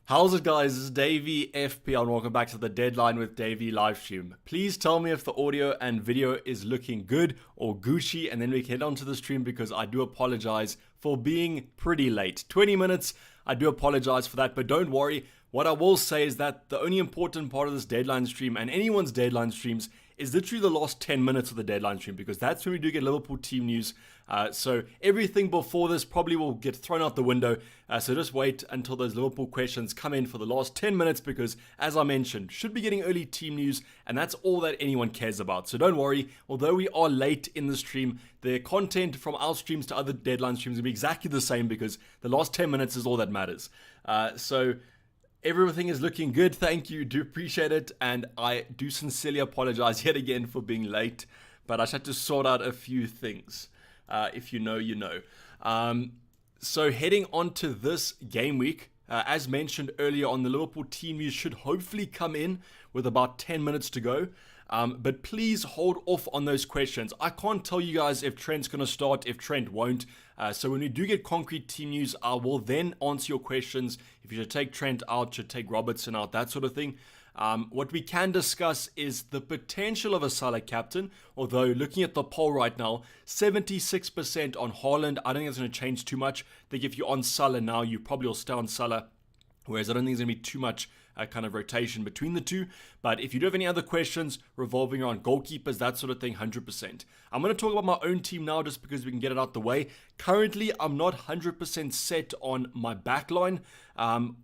How's it guys, this is Davey FPL and welcome back to the Deadline with Davey live stream. Please tell me if the audio and video is looking good or Gucci and then we can head on to the stream because I do apologize for being pretty late. 20 minutes, I do apologize for that, but don't worry. What I will say is that the only important part of this Deadline stream and anyone's Deadline streams is literally the last 10 minutes of the Deadline stream because that's when we do get Liverpool team news. So everything before this probably will get thrown out the window. So just wait until those Liverpool questions come in for the last 10 minutes because, as I mentioned, should be getting early team news and that's all that anyone cares about. So don't worry, although we are late in the stream, the content from our streams to other Deadline streams will be exactly the same because the last 10 minutes is all that matters. So everything is looking good, thank you, do appreciate it, and I do sincerely apologize yet again for being late, but I just had to sort out a few things. If you know, you know. So heading on to this game week, as mentioned earlier on, the Liverpool team news should hopefully come in with about 10 minutes to go. But please hold off on those questions. I can't tell you guys if Trent's going to start, if Trent won't. So when we do get concrete team news, I will then answer your questions. If you should take Trent out, should take Robertson out, that sort of thing. What we can discuss is the potential of a Salah captain. Although looking at the poll right now, 76% on Haaland. I don't think it's going to change too much. I think if you're on Salah now, you probably will stay on Salah. Whereas I don't think there's going to be too much kind of rotation between the two. But if you do have any other questions revolving around goalkeepers, that sort of thing, 100%. I'm going to talk about my own team now just because we can get it out the way. Currently, I'm not 100% set on my backline.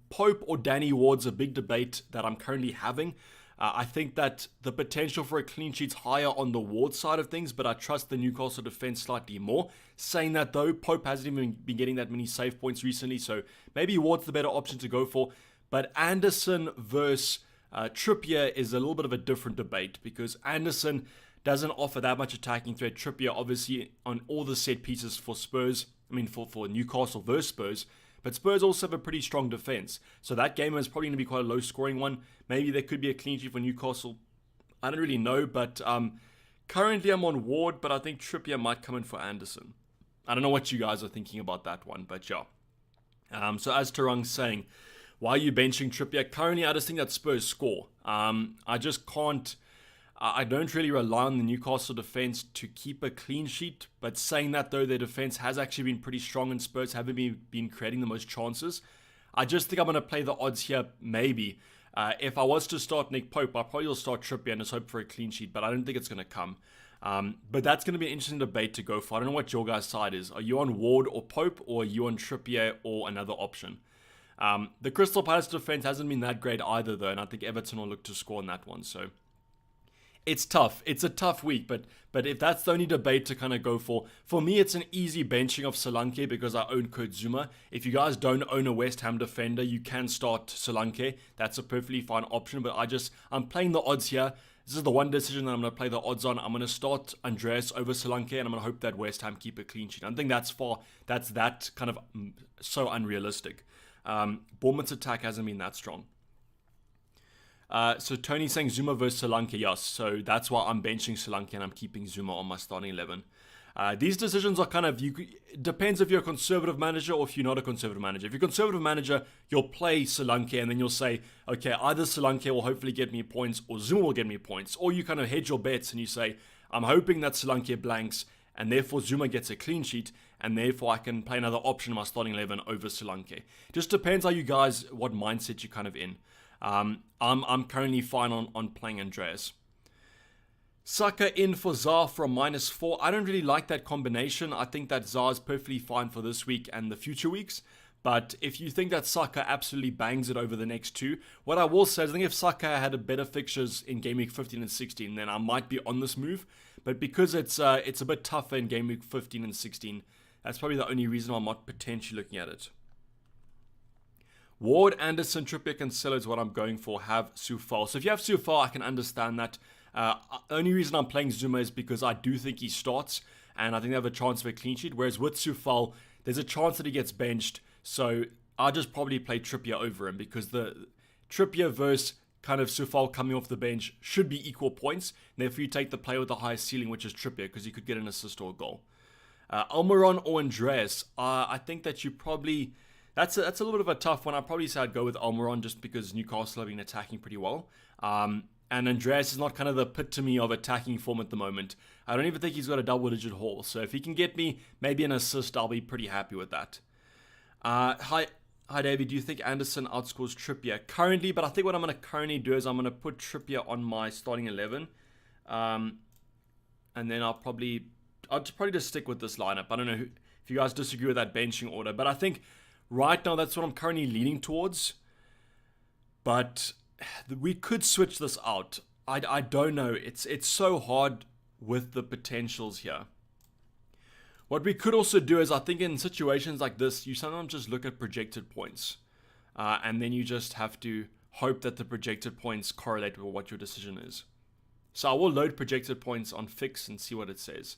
Pope or Danny Ward's a big debate that I'm currently having. I think that the potential for a clean sheet's higher on the Ward side of things, but I trust the Newcastle defense slightly more. Saying that though, Pope hasn't even been getting that many save points recently, so maybe Ward's the better option to go for. But Anderson versus Trippier is a little bit of a different debate because Anderson doesn't offer that much attacking threat. Trippier obviously on all the set pieces for Spurs, for Newcastle versus Spurs. But Spurs also have a pretty strong defense. So that game is probably going to be quite a low-scoring one. Maybe there could be a clean sheet for Newcastle. I don't really know, but currently I'm on Ward, but I think Trippier might come in for Anderson. I don't know what you guys are thinking about that one, but yeah. So as Tarang's saying, why are you benching Trippier? Currently, I just think that Spurs score. I just can't. I don't really rely on the Newcastle defense to keep a clean sheet. But saying that, though, their defense has actually been pretty strong and Spurs haven't been creating the most chances. I just think I'm going to play the odds here, maybe. If I was to start Nick Pope, I probably will start Trippier and just hope for a clean sheet. But I don't think it's going to come. But that's going to be an interesting debate to go for. I don't know what your guys' side is. Are you on Ward or Pope, or are you on Trippier or another option? The Crystal Palace defense hasn't been that great either, though, and I think Everton will look to score on that one. So it's tough. It's a tough week, but if that's the only debate to kind of go for me, it's an easy benching of Solanke because I own Kurt Zuma. If you guys don't own a West Ham defender, you can start Solanke. That's a perfectly fine option, but I'm playing the odds here. This is the one decision that I'm going to play the odds on. I'm going to start Andreas over Solanke, and I'm going to hope that West Ham keep a clean sheet. I don't think that's that kind of so unrealistic. Bournemouth's attack hasn't been that strong. So Tony's saying Zuma versus Solanke, yes. So that's why I'm benching Solanke and I'm keeping Zuma on my starting 11. These decisions are kind of, depends if you're a conservative manager or if you're not a conservative manager. If you're a conservative manager, you'll play Solanke and then you'll say, okay, either Solanke will hopefully get me points or Zuma will get me points. Or you kind of hedge your bets and you say, I'm hoping that Solanke blanks and therefore Zuma gets a clean sheet, and therefore I can play another option in my starting 11 over Solanke. Just depends how you guys, what mindset you're kind of in. I'm currently fine on playing Andreas. Saka in for Zaha from -4. I don't really like that combination. I think that Zaha is perfectly fine for this week and the future weeks. But if you think that Saka absolutely bangs it over the next two, what I will say is I think if Saka had a better fixtures in game week 15 and 16, then I might be on this move. But because it's a bit tougher in game week 15 and 16, that's probably the only reason why I'm not potentially looking at it. Ward, Anderson, Trippier, Cancelo is what I'm going for. Have Soufal. So if you have Soufal, I can understand that. The only reason I'm playing Zuma is because I do think he starts, and I think they have a chance of a clean sheet. Whereas with Soufal, there's a chance that he gets benched. So I'll just probably play Trippier over him because the Trippier versus kind of Soufal coming off the bench should be equal points. And therefore you take the player with the highest ceiling, which is Trippier, because you could get an assist or a goal. Almiron or Andreas, I think that you probably That's a little bit of a tough one. I'd probably say I'd go with Almiron just because Newcastle have been attacking pretty well. And Andreas is not kind of the epitome of attacking form at the moment. I don't even think he's got a double-digit haul. So if he can get me maybe an assist, I'll be pretty happy with that. Hi, David. Do you think Anderson outscores Trippier? Currently, but I think what I'm going to currently do is I'm going to put Trippier on my starting 11. And then I'll probably just stick with this lineup. I don't know if you guys disagree with that benching order. But I think right now that's what I'm currently leaning towards. But we could switch this out. I don't know. It's so hard with the potentials here. What we could also do is, I think in situations like this, you sometimes just look at projected points. And then you just have to hope that the projected points correlate with what your decision is. So I will load projected points on Fix and see what it says.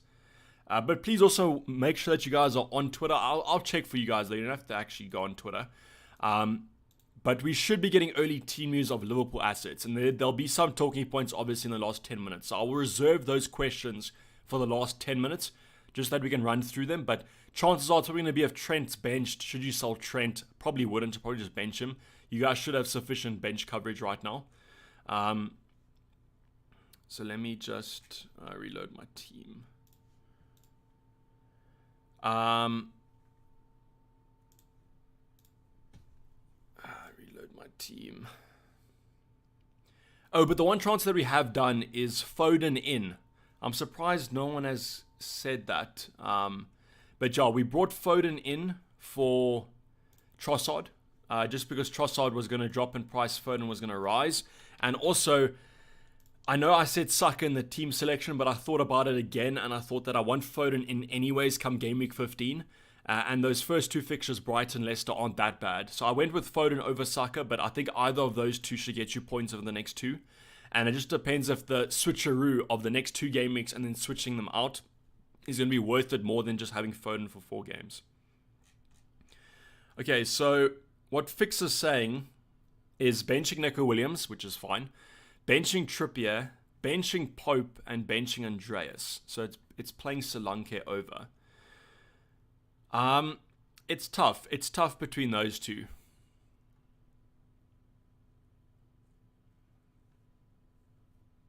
But please also make sure that you guys are on Twitter. I'll check for you guys. You don't have to actually go on Twitter. But we should be getting early team news of Liverpool assets. And there'll be some talking points, obviously, in the last 10 minutes. So I will reserve those questions for the last 10 minutes, just so that we can run through them. But chances are it's probably going to be if Trent's benched. Should you sell Trent? Probably wouldn't. Probably just bench him. You guys should have sufficient bench coverage right now. So let me just reload my team. Reload my team. Oh, but the one transfer that we have done is Foden in. I'm surprised no one has said that. But yeah, we brought Foden in for Trossard. Just because Trossard was going to drop in price, Foden was going to rise. And also, I know I said Saka in the team selection, but I thought about it again, and I thought that I want Foden in anyways come game week 15. And those first two fixtures, Brighton, Leicester, aren't that bad. So I went with Foden over Saka, but I think either of those two should get you points over the next two. And it just depends if the switcheroo of the next two game weeks and then switching them out is going to be worth it more than just having Foden for 4 games. Okay, so what Fix is saying is benching Neco Williams, which is fine, benching Trippier, benching Pope, and benching Andreas. So it's playing Solanke over. It's tough. It's tough between those two.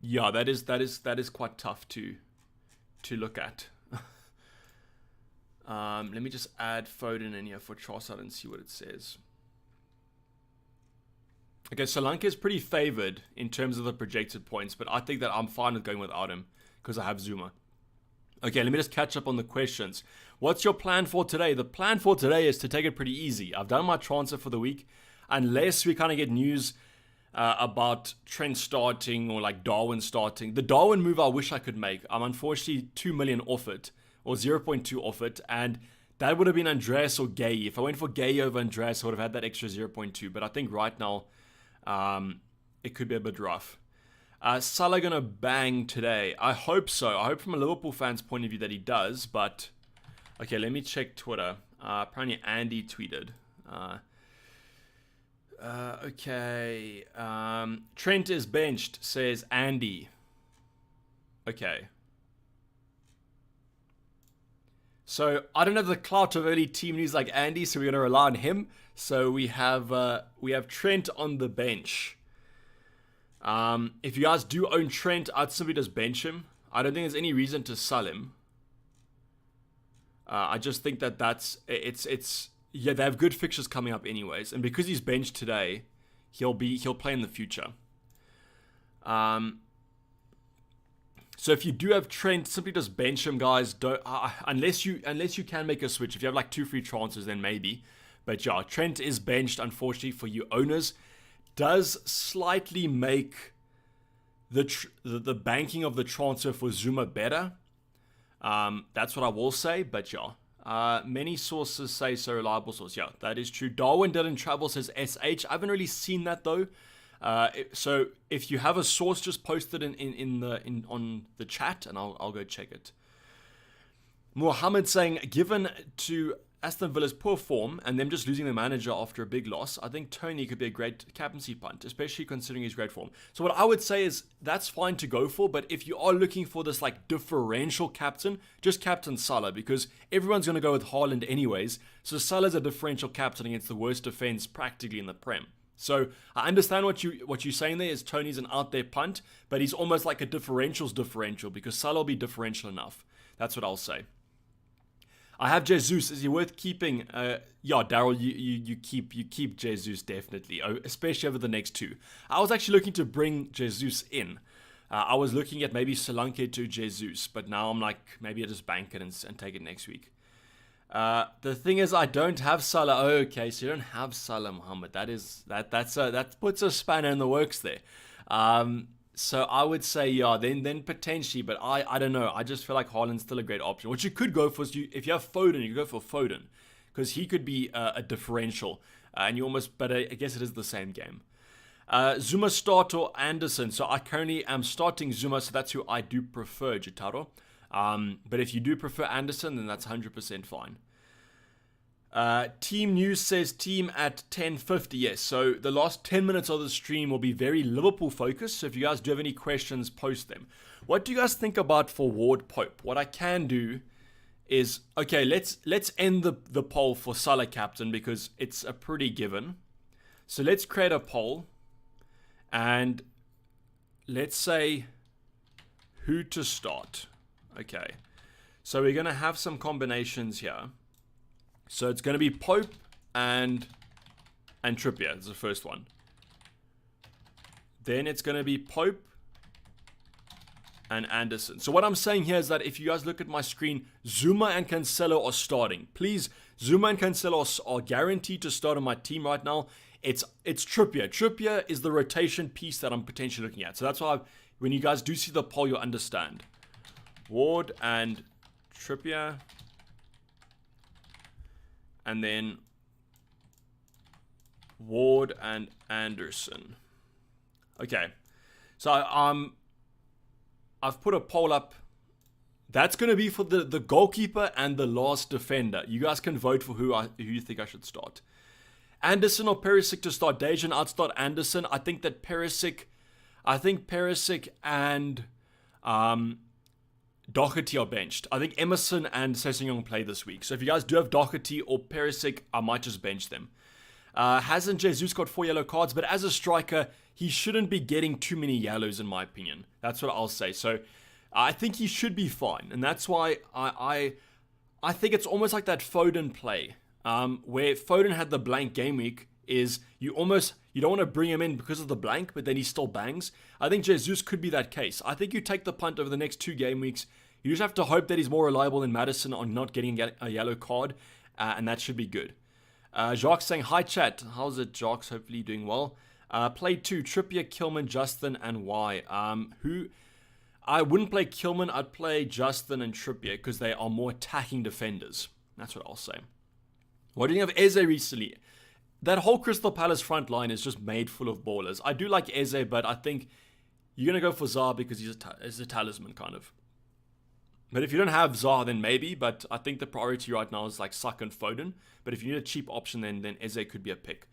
Yeah, that is quite tough to look at. Let me just add Foden in here for Trossard and see what it says. Okay, Solanke is pretty favored in terms of the projected points, but I think that I'm fine with going without him because I have Zuma. Okay, let me just catch up on the questions. What's your plan for today? The plan for today is to take it pretty easy. I've done my transfer for the week. Unless we kind of get news about Trent starting or like Darwin starting. The Darwin move I wish I could make. I'm unfortunately 2 million off it, or 0.2 off it. And that would have been Andreas or Gay. If I went for Gay over Andreas, I would have had that extra 0.2. But I think right now it could be a bit rough. Salah gonna bang today? I hope so. I hope from a Liverpool fan's point of view that he does. But okay, let me check Twitter. Apparently Andy tweeted. Okay. Trent is benched, says Andy. Okay. So I don't have the clout of early team news like Andy, so we're gonna rely on him. So we have Trent on the bench. If you guys do own Trent, I'd simply just bench him. I don't think there's any reason to sell him. I just think that yeah, they have good fixtures coming up anyways, and because he's benched today, he'll play in the future. So if you do have Trent, simply just bench him, guys. Don't unless you can make a switch. If you have like 2 free transfers, then maybe. But yeah, Trent is benched, unfortunately for you owners. Does slightly make the banking of the transfer for Zuma better. That's what I will say. But yeah, many sources say so. Reliable source. Yeah, that is true. Darwin didn't travel, says SH. I haven't really seen that though. So if you have a source, just post it on the chat, and I'll go check it. Mohammed saying, given to Aston Villa's poor form and them just losing their manager after a big loss, I think Tony could be a great captaincy punt, especially considering his great form. So what I would say is that's fine to go for, but if you are looking for this like differential captain, just captain Salah, because everyone's going to go with Haaland anyways. So Salah's a differential captain against the worst defense practically in the Prem. So I understand what you're saying there is Tony's an out there punt, but he's almost like a differential's differential because Salah will be differential enough. That's what I'll say. I have Jesus. Is he worth keeping? Yeah, Daryl, you keep Jesus definitely, especially over the next two. I was actually looking to bring Jesus in. I was looking at maybe Solanke to Jesus, but now I'm like maybe I just bank it and take it next week. The thing is, I don't have Salah. Oh, okay, so you don't have Salah, Muhammad. That puts a spanner in the works there. So I would say, yeah, then potentially, but I don't know. I just feel like Haaland's still a great option. What you could go for is if you have Foden, you go for Foden because he could be a differential, and you almost. But I guess it is the same game. Zuma start or Anderson. So I currently am starting Zuma, so that's who I do prefer, Jitaro. But if you do prefer Anderson, then that's 100% fine. Team News says team at 10:50. Yes, so the last 10 minutes of the stream will be very Liverpool focused. So if you guys do have any questions, post them. What do you guys think about for Ward Pope? What I can do is, okay, let's end the poll for Salah captain because it's a pretty given. So let's create a poll and let's say who to start. Okay, so we're going to have some combinations here. So it's going to be Pope and Trippier. That's the first one. Then it's going to be Pope and Anderson. So what I'm saying here is that if you guys look at my screen, Zuma and Cancelo are starting. Please, Zuma and Cancelo are guaranteed to start on my team right now. It's Trippier. Trippier is the rotation piece that I'm potentially looking at. So that's why when you guys do see the poll, you'll understand. Ward and Trippier. And then Ward and Anderson. Okay. So I've put a poll up. That's going to be for the goalkeeper and the last defender. You guys can vote for who you think I should start. Anderson or Perisic to start. Dejan, I'd start Anderson. I think Perisic and Doherty are benched. I think Emerson and Sessegnon play this week. So if you guys do have Doherty or Perisic, I might just bench them. Hasn't Jesus got 4 yellow cards? But as a striker, he shouldn't be getting too many yellows in my opinion. That's what I'll say. So I think he should be fine. And that's why I think it's almost like that Foden play. Where Foden had the blank game week is you don't want to bring him in because of the blank, but then he still bangs. I think Jesus could be that case. I think you take the punt over the next 2 game weeks. You just have to hope that he's more reliable than Maddison on not getting a yellow card, and that should be good. Jacques saying, hi chat. How's it, Jacques? Hopefully you're doing well. Play 2, Trippier, Kilman, Justin, and Y. I wouldn't play Kilman. I'd play Justin and Trippier because they are more attacking defenders. That's what I'll say. What do you think of Eze recently? That whole Crystal Palace front line is just made full of ballers. I do like Eze, but I think you're going to go for Zaha because he's a talisman kind of. But if you don't have Zaha, then maybe. But I think the priority right now is like Saka and Foden. But if you need a cheap option, then Eze could be a pick.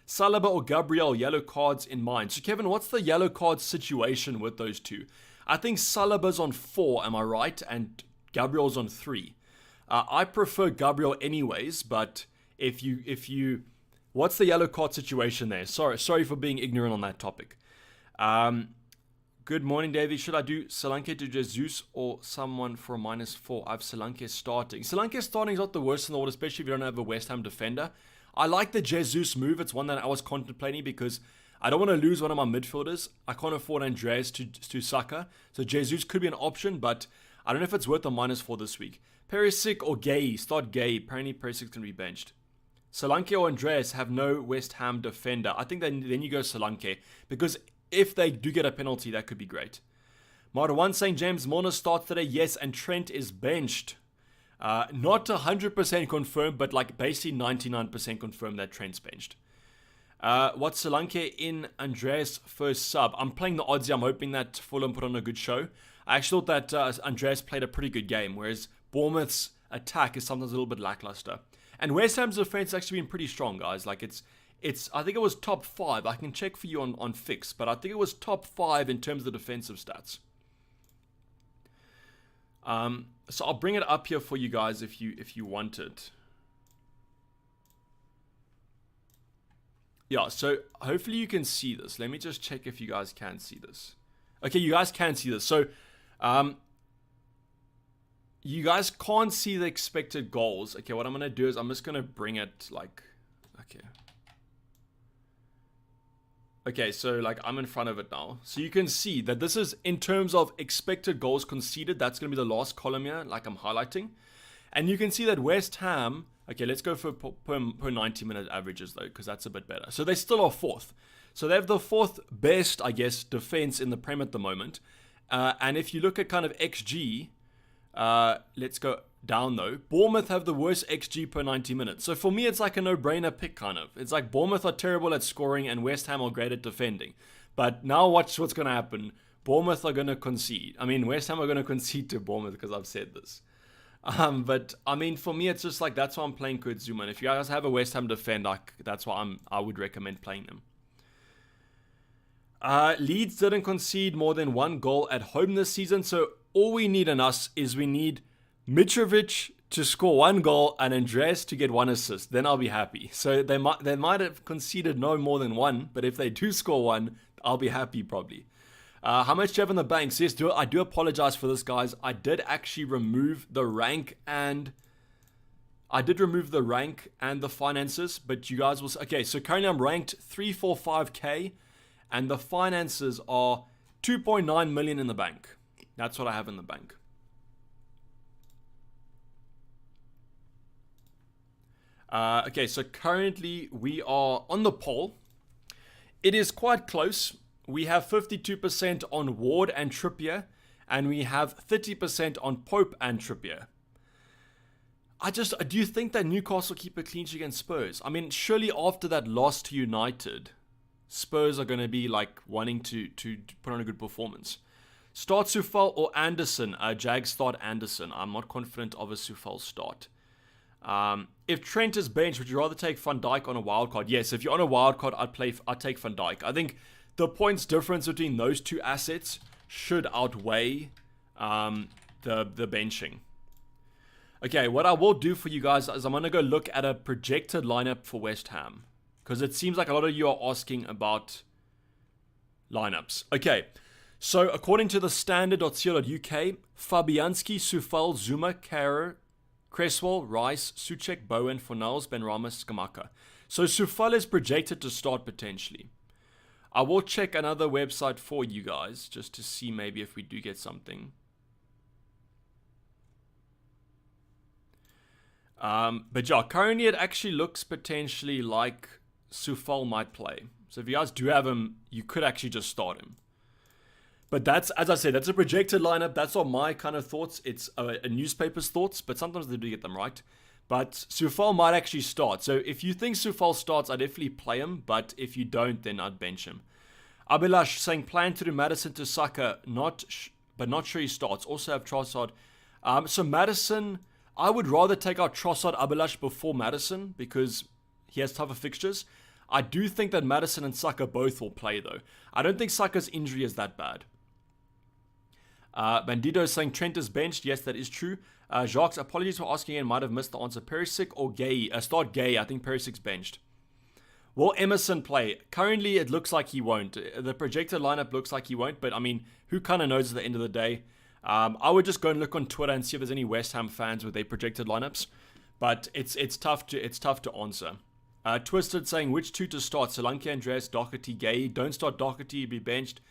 Saliba or Gabriel, yellow cards in mind. So Kevin, what's the yellow card situation with those two? I think Saliba's on 4, am I right? And Gabriel's on 3. I prefer Gabriel anyways, but if you what's the yellow card situation there? Sorry for being ignorant on that topic. Good morning, Davey. Should I do Solanke to Jesus or someone for a -4? I have Solanke starting. Solanke starting is not the worst in the world, especially if you don't have a West Ham defender. I like the Jesus move. It's one that I was contemplating because I don't want to lose one of my midfielders. I can't afford Andreas to Saka. So Jesus could be an option, but I don't know if it's worth a -4 this week. Perisic or Gay. Start Gay. Apparently Perisic's going to be benched. Solanke or Andreas have no West Ham defender. I think then you go Solanke because if they do get a penalty, that could be great. Marwan saying James Milner starts today. Yes, and Trent is benched. Not 100% confirmed, but like basically 99% confirmed that Trent's benched. What's Solanke in Andreas first sub? I'm playing the odds here. I'm hoping that Fulham put on a good show. I actually thought that Andreas played a pretty good game, whereas Bournemouth's attack is sometimes a little bit lackluster. And West Ham's defense has actually been pretty strong, guys. Like it's I think it was top 5. I can check for you on Fix, but I think it was top 5 in terms of the defensive stats. So I'll bring it up here for you guys if you want it. Yeah, so hopefully you can see this. Let me just check if you guys can see this. Okay, you guys can see this. So you guys can't see the expected goals. Okay, what I'm going to do is I'm just going to bring it like, okay, so like I'm in front of it now. So you can see that this is in terms of expected goals conceded. That's going to be the last column here, like I'm highlighting. And you can see that West Ham, okay, let's go for per 90-minute averages though, because that's a bit better. So they still are 4th. So they have the 4th best, I guess, defense in the Prem at the moment. And if you look at kind of XG, let's go down though. Bournemouth have the worst XG per 90 minutes. So for me, it's like a no-brainer pick kind of. It's like Bournemouth are terrible at scoring and West Ham are great at defending. But now watch what's going to happen. Bournemouth are going to concede. I mean, West Ham are going to concede to Bournemouth because I've said this. But I mean, for me, it's just like that's why I'm playing Kurt Zuma. And if you guys have a West Ham defend, that's why I would recommend playing them. Leeds didn't concede more than 1 goal at home this season. So all we need in us is we need Mitrovic to score 1 goal and Andreas to get 1 assist. Then I'll be happy. So they might have conceded no more than 1, but if they do score 1, I'll be happy probably. How much do you have in the bank? Yes, I do apologize for this, guys. I did actually remove the rank and the finances, but you guys will. Okay, so currently I'm ranked 345k, and the finances are 2.9 million in the bank. That's what I have in the bank. Okay, so currently we are on the poll. It is quite close. We have 52% on Ward and Trippier, and we have 30% on Pope and Trippier. Do you think that Newcastle keep a clean sheet against Spurs? I mean, surely after that loss to United, Spurs are going to be like wanting to put on a good performance. Start Soufal or Anderson? Jag start Anderson. I'm not confident of a Soufal start. If Trent is benched, would you rather take Van Dijk on a wild card? Yes, if you're on a wild card, I'd take Van Dijk. I think the points difference between those two assets should outweigh the benching. Okay, what I will do for you guys is I'm going to go look at a projected lineup for West Ham, because it seems like a lot of you are asking about lineups. Okay, so according to the standard.co.uk, Fabianski, Soufal, Zuma, Kehrer, Cresswell, Rice, Souček, Bowen, Fornals, Benrahma, Skamaka. So Soufal is projected to start potentially. I will check another website for you guys just to see maybe if we do get something. But yeah, currently it actually looks potentially like Soufal might play. So if you guys do have him, you could actually just start him. But that's, as I said, that's a projected lineup. That's all my kind of thoughts. It's a newspaper's thoughts, but sometimes they do get them right. But Soufal might actually start. So if you think Soufal starts, I'd definitely play him. But if you don't, then I'd bench him. Abhilash saying plan to do Maddison to Saka, but not sure he starts. Also have Trossard. So Maddison, I would rather take out Trossard Abhilash before Maddison because he has tougher fixtures. I do think that Maddison and Saka both will play though. I don't think Saka's injury is that bad. Bandito is saying Trent is benched. Yes, that is true. Jacques, apologies for asking again. Might have missed the answer. Perisic or Gay? Start Gay. I think Perisic's benched. Will Emerson play? Currently, it looks like he won't. The projected lineup looks like he won't. But, I mean, who kind of knows at the end of the day? I would just go and look on Twitter and see if there's any West Ham fans with their projected lineups. But it's tough to answer. Twisted saying which 2 to start? Solanke, Andreas, Doherty, Gay. Don't start Doherty. Be benched.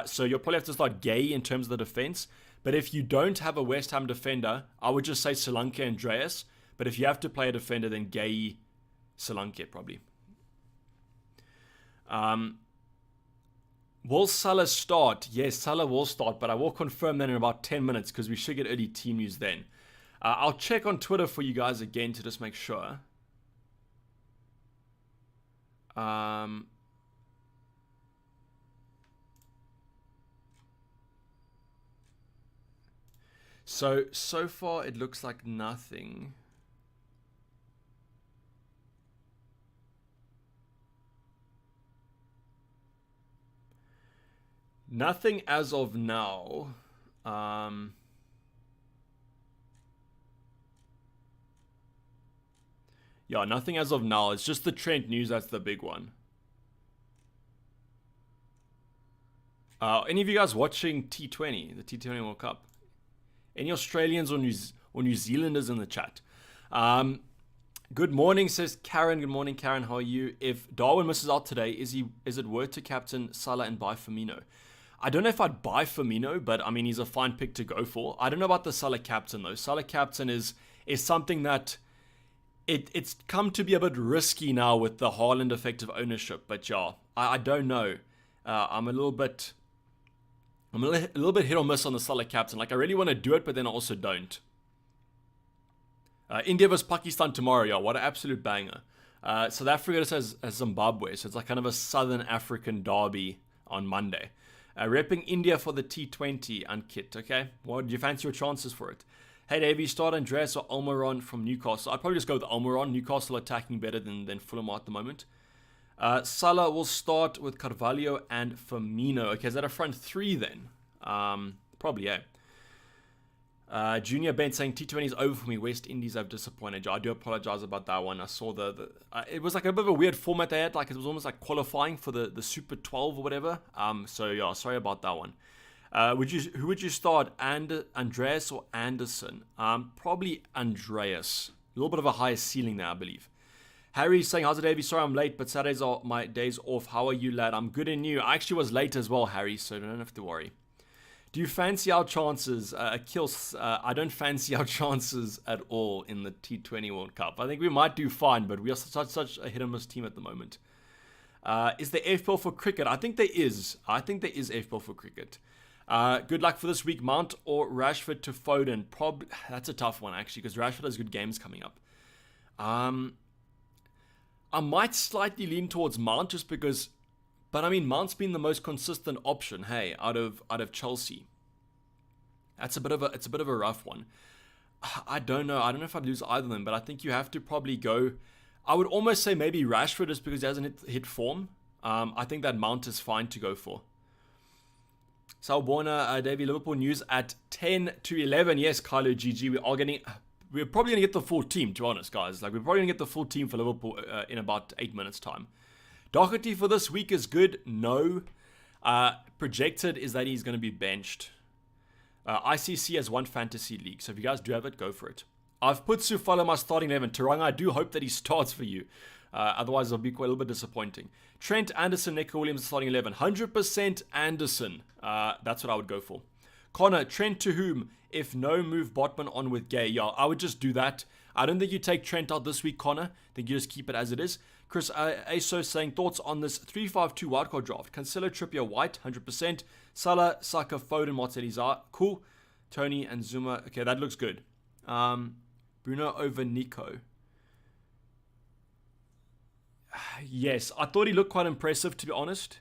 So you'll probably have to start Gay in terms of the defense. But if you don't have a West Ham defender, I would just say Solanke, Andreas. But if you have to play a defender, then Gay, Solanke probably. Will Salah start? Yes, Salah will start, but I will confirm that in about 10 minutes because we should get early team news then. I'll check on Twitter for you guys again to just make sure. So far it looks like nothing. Nothing as of now. Yeah, nothing as of now. It's just the Trent news that's the big one. Any of you guys watching T20, the T20 World Cup? Any Australians or New Zealanders in the chat? Good morning, says Karen. Good morning, Karen. How are you? If Darwin misses out today, is it worth to captain Salah and buy Firmino? I don't know if I'd buy Firmino, but I mean, he's a fine pick to go for. I don't know about the Salah captain though. Salah captain is something that it's come to be a bit risky now with the Haaland effective ownership. But yeah, I don't know. I'm a little bit hit or miss on the Salah captain. Like, I really want to do it, but then I also don't. India vs Pakistan tomorrow, yeah. What an absolute banger. South Africa has Zimbabwe, so it's like kind of a Southern African derby on Monday. Repping India for the T20 Ankit, okay? What do you fancy your chances for it? Hey, Davey, start Andreas or Almiron from Newcastle. I'd probably just go with Almiron. Newcastle attacking better than Fulham at the moment. Salah will start with Carvalho and Firmino. Okay, is that a front three then? Probably, yeah. Junior Ben saying T20 is over for me. West Indies have disappointed. I do apologize about that one. I saw it was like a bit of a weird format they had. Like, it was almost like qualifying for the Super 12 or whatever. So yeah, sorry about that one. Who would you start? Andreas or Anderson? Probably Andreas. A little bit of a higher ceiling there, I believe. Harry's saying, how's it, Davey? Sorry I'm late, but Saturdays are my days off. How are you, lad? I'm good and you. I actually was late as well, Harry, so don't have to worry. Do you fancy our chances? I don't fancy our chances at all in the T20 World Cup. I think we might do fine, but we are such a hit and miss team at the moment. Is there FPL for cricket? I think there is. FPL for cricket. Good luck for this week, Mount or Rashford to Foden. That's a tough one, actually, because Rashford has good games coming up. I might slightly lean towards Mount just because, but I mean, Mount's been the most consistent option, hey, out of Chelsea. It's a bit of a rough one. I don't know if I'd lose either of them, but I think you have to probably go. I would almost say maybe Rashford just because he hasn't hit form. I think that Mount is fine to go for. Sal Warner, Davey, Liverpool news at 10 to 11. Yes, Kylo GG. We're probably going to get the full team, to be honest, guys. Like, we're probably going to get the full team for Liverpool in about 8 minutes' time. Doherty for this week is good. No. Projected is that he's going to be benched. ICC has one fantasy league, so if you guys do have it, go for it. I've put Sufala in my starting 11. Taranga, I do hope that he starts for you. Otherwise, it'll be quite a little bit disappointing. Trent, Anderson, Nico Williams starting 11. 100% Anderson. That's what I would go for. Connor, Trent to whom? If no, move Botman on with Gay. Yeah, I would just do that. I don't think you take Trent out this week, Connor. I think you just keep it as it is. Chris Aso saying, thoughts on this 3-5-2 wildcard draft. Cancelo, Trippier, White, 100%. Salah, Saka, Foden, Martinelli, Zaha. Cool. Tony and Zuma. Okay, that looks good. Bruno over Nico. Yes, I thought he looked quite impressive, to be honest.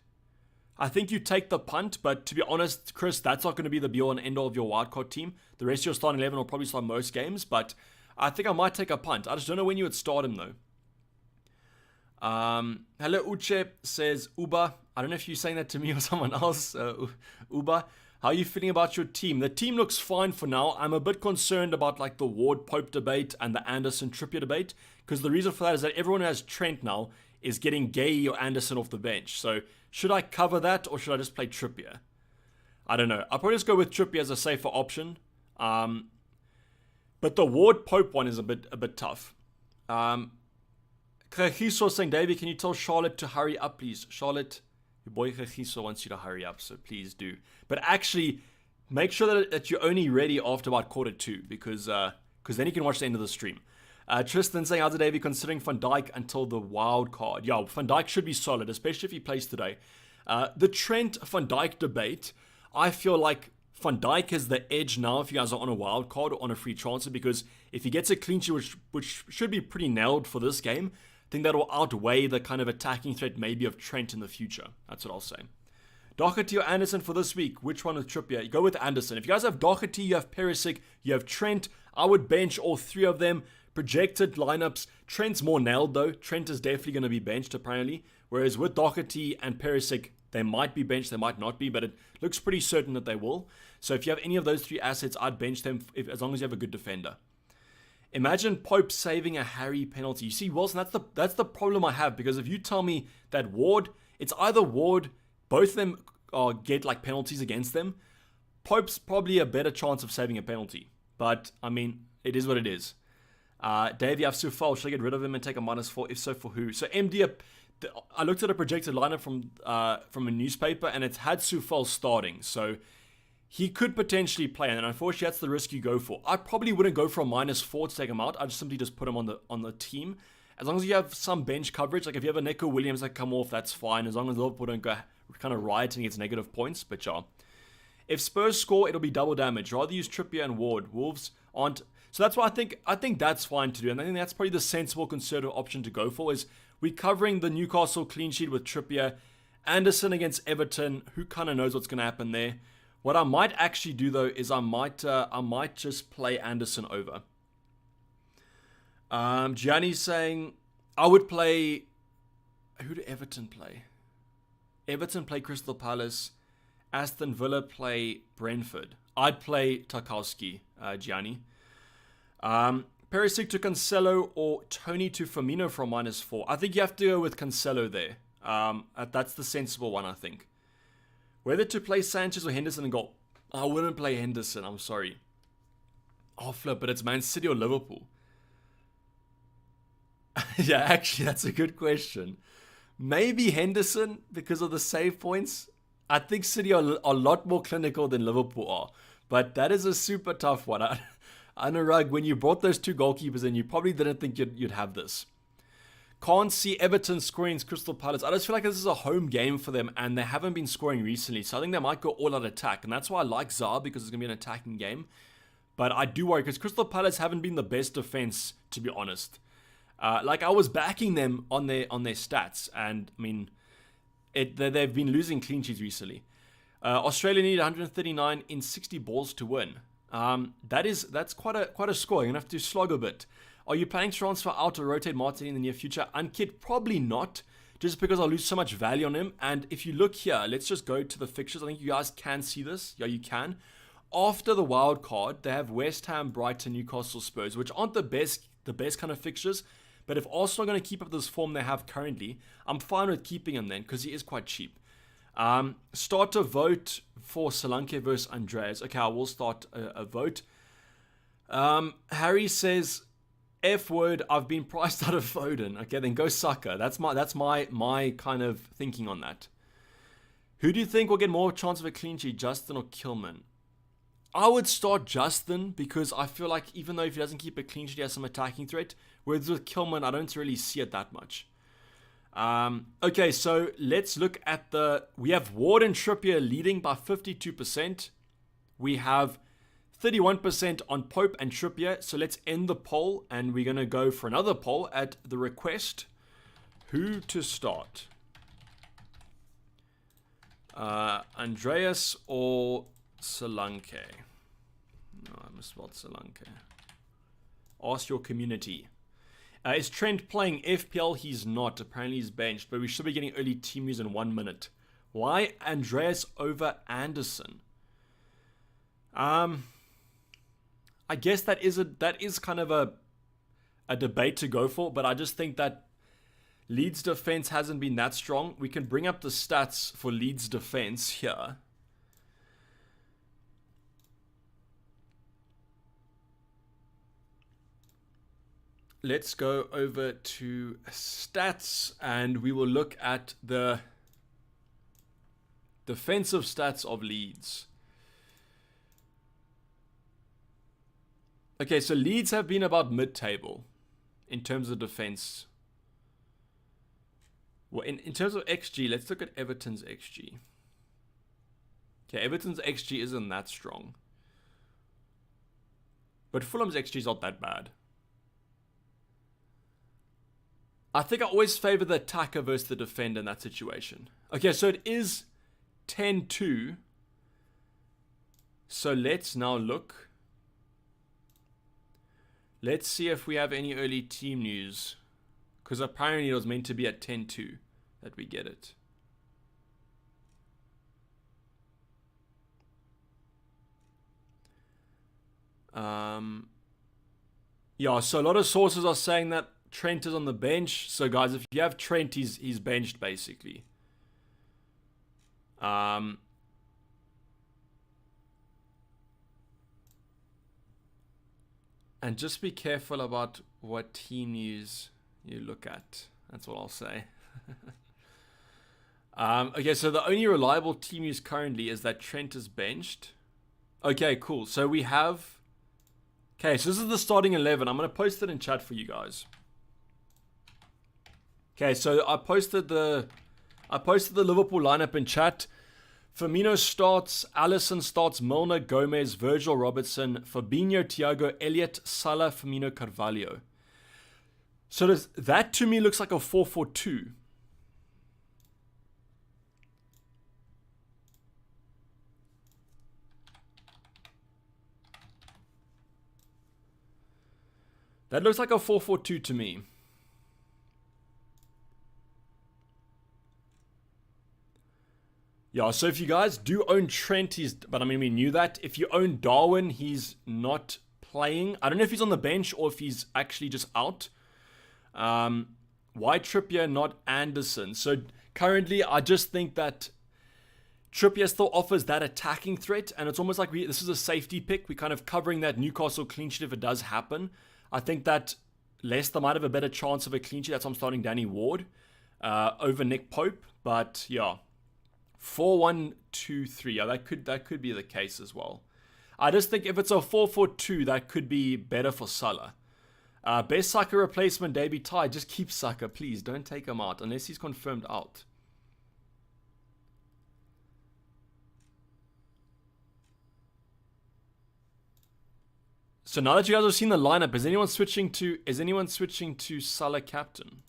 I think you take the punt, but to be honest, Chris, that's not going to be the be-all and end-all of your wildcard team. The rest of your starting 11 will probably start most games, but I think I might take a punt. I just don't know when you would start him, though. Hello, Uche, says Uba. I don't know if you're saying that to me or someone else. Uba, how are you feeling about your team? The team looks fine for now. I'm a bit concerned about like the Ward-Pope debate and the Anderson-Trippier debate, because the reason for that is that everyone who has Trent now is getting Gay or Anderson off the bench. So should I cover that or should I just play Trippier? I don't know. I'll probably just go with Trippier as a safer option. But the Ward-Pope one is a bit tough. Regiso saying, Davey, can you tell Charlotte to hurry up, please? Charlotte, your boy Regiso wants you to hurry up, so please do. But actually, make sure that you're only ready after about 1:45, because then you can watch the end of the stream. Tristan saying, how's it, Davey, considering Van Dijk until the wild card? Yeah, Van Dijk should be solid, especially if he plays today. The Trent Van Dijk debate, I feel like Van Dijk has the edge now if you guys are on a wild card or on a free transfer, because if he gets a clean sheet, which should be pretty nailed for this game, I think that will outweigh the kind of attacking threat maybe of Trent in the future. That's what I'll say. Doherty or Anderson for this week? Which one with Trippier? You go with Anderson. If you guys have Doherty, you have Perisic, you have Trent, I would bench all three of them. Projected lineups, Trent's more nailed though. Trent is definitely going to be benched apparently. Whereas with Doherty and Perisic, They might be benched, they might not be, but it looks pretty certain that they will. So if you have any of those 3 assets, I'd bench them as long as you have a good defender. Imagine Pope saving a Harry penalty. You see, Wilson, that's the problem I have, because if you tell me that Ward, it's either Ward, both of them get like penalties against them, Pope's probably a better chance of saving a penalty. But, I mean, it is what it is. Dave, you have Sufal. Should I get rid of him and take a -4? If so, for who? So MD, I looked at a projected lineup from a newspaper, and it's had Sufal starting. So he could potentially play, and unfortunately, that's the risk you go for. I probably wouldn't go for a -4 to take him out. I'd simply just put him on the team. As long as you have some bench coverage, like if you have a Nico Williams that come off, that's fine. As long as Liverpool don't go kind of rioting against negative points. But yeah, if Spurs score, it'll be double damage. Rather use Trippier and Ward. Wolves aren't. So that's why I think that's fine to do. And I think that's probably the sensible conservative option to go for, is we're covering the Newcastle clean sheet with Trippier. Anderson against Everton. Who kind of knows what's going to happen there? What I might actually do, though, is I might just play Anderson over. Gianni's saying, I would play... Who do Everton play? Everton play Crystal Palace. Aston Villa play Brentford. I'd play Tarkowski, Gianni. Perisic to Cancelo or Tony to Firmino from -4. I think you have to go with Cancelo there. That's the sensible one, I think. Whether to play Sanchez or Henderson in goal. I wouldn't play Henderson, I'm sorry. Oh, flip, but it's Man City or Liverpool. Yeah, actually, that's a good question. Maybe Henderson because of the save points. I think City are a lot more clinical than Liverpool are. But that is a super tough one. Anurag, when you brought those 2 goalkeepers in, you probably didn't think you'd have this. Can't see Everton scoring against Crystal Palace. I just feel like this is a home game for them, and they haven't been scoring recently. So I think they might go all-out attack. And that's why I like Zaha, because it's going to be an attacking game. But I do worry, because Crystal Palace haven't been the best defense, to be honest. Like, I was backing them on their stats. And, I mean, they've been losing clean sheets recently. Australia need 139 in 60 balls to win. That's quite a score. You're going to have to slog a bit. Are you planning to transfer out or rotate Martin in the near future? Unkid, probably not, just because I'll lose so much value on him. And if you look here, let's just go to the fixtures. I think you guys can see this. Yeah, you can. After the wild card, they have West Ham, Brighton, Newcastle, Spurs, which aren't the best kind of fixtures. But if Arsenal are going to keep up this form they have currently, I'm fine with keeping him then, because he is quite cheap. Start a vote for Solanke versus Andreas. Okay, I will start a vote. Harry says, F word, I've been priced out of Foden. Okay, then go Saka. That's my kind of thinking on that. Who do you think will get more chance of a clean sheet, Justin or Kilman? I would start Justin, because I feel like even though if he doesn't keep a clean sheet, he has some attacking threat. Whereas with Kilman, I don't really see it that much. Okay, so let's look at we have Ward and Trippier leading by 52%. We have 31% on Pope and Trippier. So let's end the poll, and we're going to go for another poll at the request. Who to start? Andreas or Solanke? No, I misspelled Solanke. Ask your community. Is Trent playing FPL? He's not. Apparently he's benched, but we should be getting early team news in 1 minute. Why Andreas over Anderson? I guess that is kind of a debate to go for, but I just think that Leeds defense hasn't been that strong. We can bring up the stats for Leeds defense here. Let's go over to stats, and we will look at the defensive stats of Leeds. Okay, so Leeds have been about mid-table in terms of defense. Well, in terms of XG, let's look at Everton's XG. Okay, Everton's XG isn't that strong. But Fulham's XG is not that bad. I think I always favor the attacker versus the defender in that situation. Okay, so it is 10-2. So let's now look. Let's see if we have any early team news. Because apparently it was meant to be at 10-2 that we get it. Yeah, so a lot of sources are saying that Trent is on the bench. So guys, if you have Trent, he's benched basically. And just be careful about what team you look at. That's what I'll say. Okay, so the only reliable team news currently is that Trent is benched. Okay, cool. So we have... Okay, so this is the starting 11. I'm going to post it in chat for you guys. Okay, so I posted the Liverpool lineup in chat. Firmino starts, Alisson starts, Milner, Gomez, Virgil, Robertson, Fabinho, Thiago, Elliott, Salah, Firmino, Carvalho. So that to me looks like a 4-4-2. That looks like a 4-4-2 to me. Yeah, so if you guys do own Trent, but I mean, we knew that. If you own Darwin, he's not playing. I don't know if he's on the bench or if he's actually just out. Why Trippier, not Anderson? So currently, I just think that Trippier still offers that attacking threat, and it's almost like this is a safety pick. We're kind of covering that Newcastle clean sheet if it does happen. I think that Leicester might have a better chance of a clean sheet. That's why I'm starting Danny Ward over Nick Pope. But yeah, 4-1-2-3. Yeah, that could be the case as well. I just think if it's a 4-4-2, that could be better for Salah. Best Saka replacement, Davy Ty. Just keep Saka, please. Don't take him out unless he's confirmed out. So now that you guys have seen the lineup, is anyone switching to Salah captain?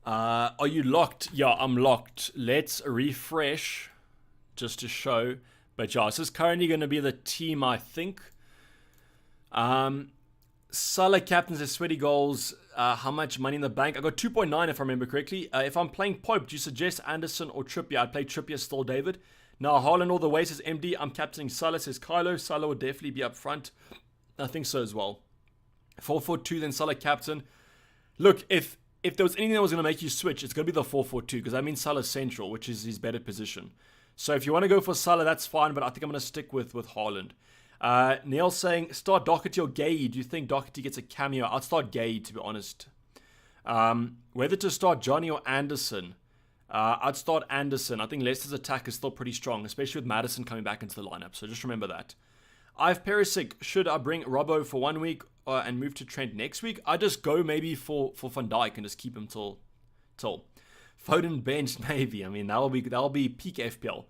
Are you locked? Yeah, I'm locked. Let's refresh just to show. But yeah, this is currently going to be the team, I think. Salah captains his sweaty goals. How much money in the bank? I got 2.9 if I remember correctly. If I'm playing Pope, do you suggest Anderson or Trippier? I'd play Trippier still, David. Now, Haaland all the way says MD. I'm captaining Salah, says Kylo. Salah will definitely be up front. I think so as well. 4-4-2, then Salah captain. Look, if there was anything that was going to make you switch, it's going to be the 4-4-2 because that means Salah's central, which is his better position. So if you want to go for Salah, that's fine, but I think I'm going to stick with Haaland. Neil saying, start Doherty or Gay. Do you think Doherty gets a cameo? I'd start Gay, to be honest. Whether to start Johnny or Anderson. I'd start Anderson. I think Leicester's attack is still pretty strong, especially with Maddison coming back into the lineup. So just remember that. I've Perisic. Should I bring Robbo for 1 week and move to Trent next week? I just go maybe for Van Dijk and just keep him till Foden benched maybe. I mean that'll be peak FPL.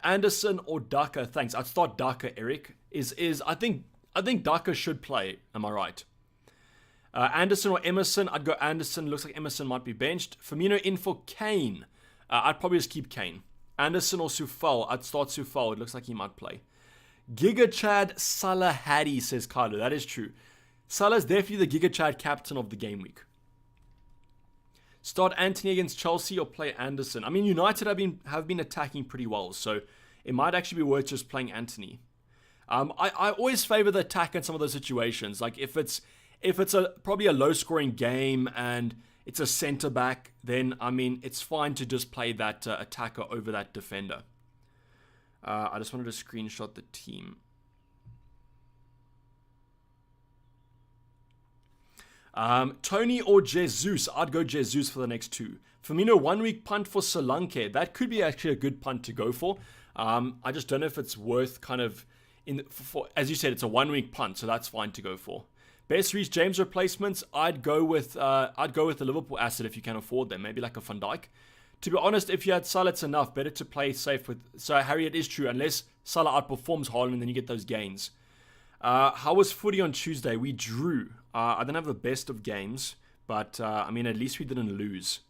Anderson or Daka? Thanks. I'd start Daka. Eric I think Daka should play. Am I right? Anderson or Emerson? I'd go Anderson. Looks like Emerson might be benched. Firmino in for Kane. I'd probably just keep Kane. Anderson or Sufal? I'd start Sufal. It looks like he might play. Giga Chad Salah Hattie, says Carlo. That is true. Salah's definitely the Giga Chad captain of the game week. Start Anthony against Chelsea or play Anderson. I mean, United have been attacking pretty well, so it might actually be worth just playing Anthony. I always favor the attack in some of those situations. Like if it's probably a low scoring game and it's a centre back, then I mean it's fine to just play that attacker over that defender. I just wanted to screenshot the team. Tony or Jesus? I'd go Jesus for the next two. Firmino 1 week punt for Solanke. That could be actually a good punt to go for. I just don't know if it's worth kind of as you said, it's a 1 week punt, so that's fine to go for. Best Reece James replacements. I'd go with the Liverpool asset if you can afford them. Maybe like a Van Dijk. To be honest, if you had Salah, it's enough. Better to play safe with. So Harry, it is true. Unless Salah outperforms Haaland, then you get those gains. How was footy on Tuesday? We drew. I didn't have the best of games, but I mean, at least we didn't lose.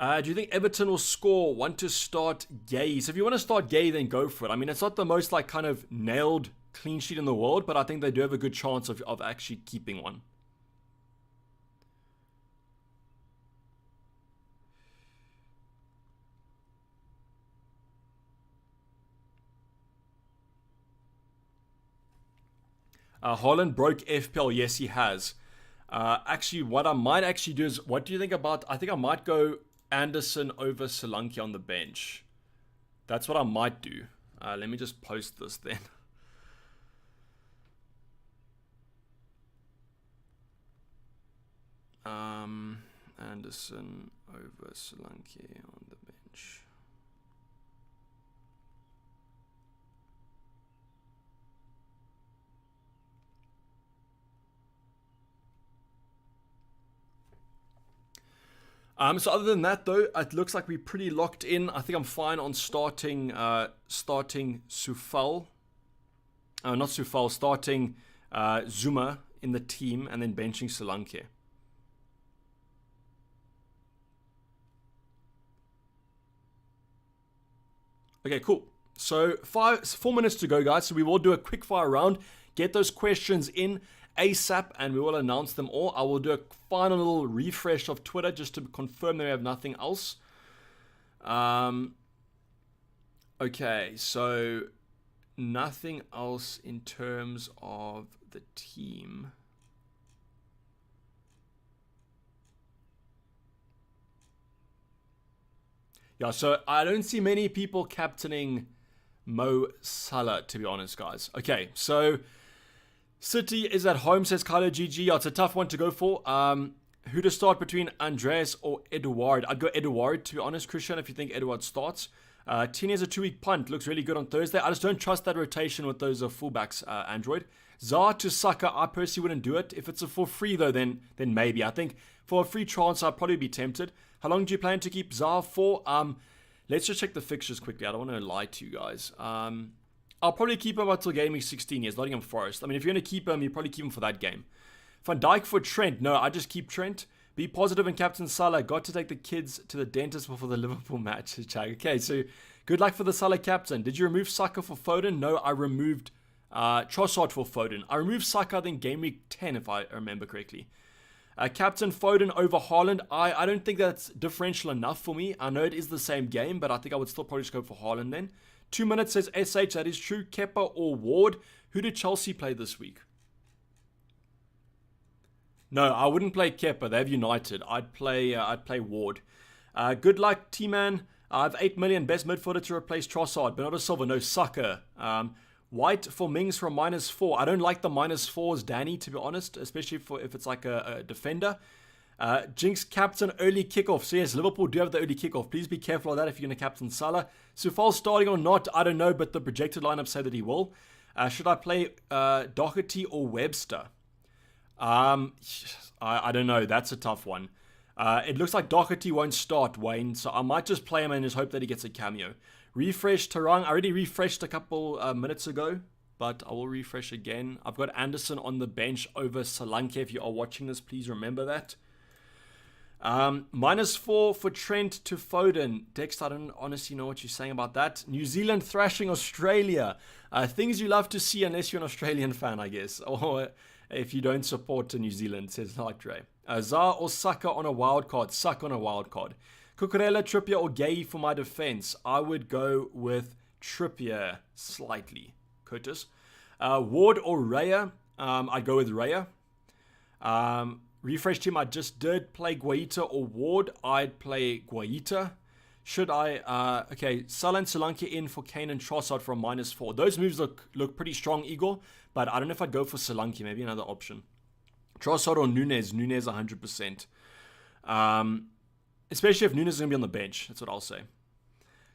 Do you think Everton will score? Want to start Gay? So if you want to start Gay, then go for it. I mean, it's not the most like kind of nailed clean sheet in the world, but I think they do have a good chance of actually keeping one. Haaland broke FPL. Yes, he has. Actually, what I might actually do is, what do you think about, I think I might go Anderson over Solanke on the bench. That's what I might do. Let me just post this then. Anderson over Solanke on the bench. So other than that, though, it looks like we're pretty locked in. I think I'm fine on starting Sufal. Not Sufal, starting Zuma in the team and then benching Solanke. Okay, cool. So 4 minutes to go, guys. So we will do a quick fire round. Get those questions in ASAP and we will announce them all. I will do a final little refresh of Twitter just to confirm that we have nothing else. Okay, so nothing else in terms of the team. Yeah, so I don't see many people captaining Mo Salah, to be honest, guys. Okay, so City is at home, says Kylo GG. Oh, it's a tough one to go for. Who to start between Andreas or Eduard? I'd go Eduard, to be honest, Christian, if you think Eduard starts. Tini has a 2-week punt. Looks really good on Thursday. I just don't trust that rotation with those fullbacks, Android. Zaha to Saka, I personally wouldn't do it. If it's for free, though, then maybe. I think for a free transfer, I'd probably be tempted. How long do you plan to keep Zaha for? Let's just check the fixtures quickly. I don't want to lie to you guys. I'll probably keep him until game week 16 years, Nottingham Forest. I mean, if you're going to keep him, you probably keep him for that game. Van Dijk for Trent. No, I just keep Trent. Be positive and Captain Salah. Got to take the kids to the dentist before the Liverpool match. Okay, so good luck for the Salah captain. Did you remove Saka for Foden? No, I removed Trossard for Foden. I removed Saka, I think, game week 10, if I remember correctly. Captain Foden over Haaland. I don't think that's differential enough for me. I know it is the same game, but I think I would still probably just go for Haaland then. 2 minutes says SH. That is true. Kepa or Ward. Who did Chelsea play this week? No, I wouldn't play Kepa. They have United. I'd play Ward. Good luck, T-Man. I have 8 million. Best midfielder to replace Trossard. Bernardo Silva. No, Saka. White for Mings from -4. I don't like the -4s, Danny, to be honest, especially if it's like a defender. Jinx captain early kickoff. So yes, Liverpool do have the early kickoff. Please be careful of that if you're going to captain Salah. Sufal starting or not, I don't know, but the projected lineup say that he will. Should I play Doherty or Webster? I don't know. That's a tough one. It looks like Doherty won't start, Wayne, so I might just play him and just hope that he gets a cameo. Refresh Tarang. I already refreshed a couple minutes ago, but I will refresh again. I've got Anderson on the bench over Solanke. If you are watching this, please remember that. -4 for Trent to Foden. Dex, I don't honestly know what you're saying about that. New Zealand thrashing Australia. Things you love to see unless you're an Australian fan, I guess. Or if you don't support New Zealand, says Light Dre. Zaha or Saka on a wild card. Saka on a wild card. Cucurella, Trippier or Gay for my defense. I would go with Trippier slightly. Curtis. Ward or Raya. I'd go with Raya. Refresh team, I just did play Guaita or Ward. I'd play Guaita. Should I? Okay, Salah and Solanke in for Kane and Trossard from -4. Those moves look pretty strong, Igor, but I don't know if I'd go for Solanke. Maybe another option. Trossard or Nunez. Nunez 100%. Especially if Nunez is going to be on the bench. That's what I'll say.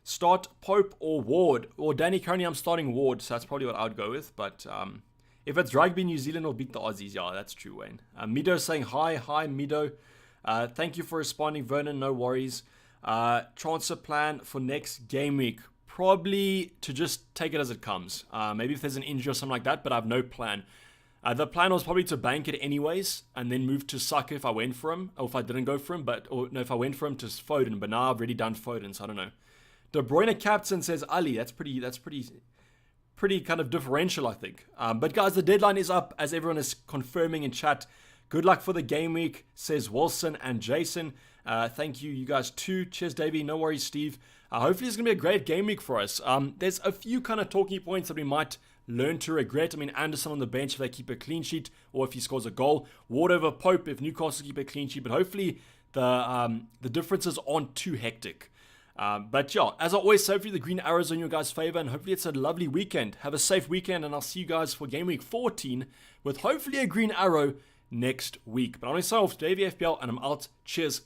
Start Pope or Ward. Or Danny, currently I'm starting Ward, so that's probably what I would go with. But if it's rugby, New Zealand will beat the Aussies. Yeah, that's true, Wayne. Mido saying hi. Hi, Mido. Thank you for responding, Vernon. No worries. Transfer plan for next game week. Probably to just take it as it comes. Maybe if there's an injury or something like that, but I have no plan. The plan was probably to bank it anyways and then move to Saka if I went for him, or if I didn't go for him, if I went for him to Foden, but now I've already done Foden, so I don't know. De Bruyne captain says Ali. That's pretty kind of differential, I think. But guys, the deadline is up, as everyone is confirming in chat. Good luck for the game week, says Wilson and Jason. Thank you guys too. Cheers, Davey. No worries, Steve. Hopefully it's going to be a great game week for us. There's a few kind of talking points that we might learn to regret. I mean, Anderson on the bench if they keep a clean sheet, or if he scores a goal. Ward over Pope if Newcastle keep a clean sheet. But hopefully the differences aren't too hectic. But yeah, as always, hopefully the green arrows are in your guys' favor, and hopefully it's a lovely weekend. Have a safe weekend, and I'll see you guys for game week 14 with hopefully a green arrow next week. But on myself, Davey FPL, and I'm out. Cheers.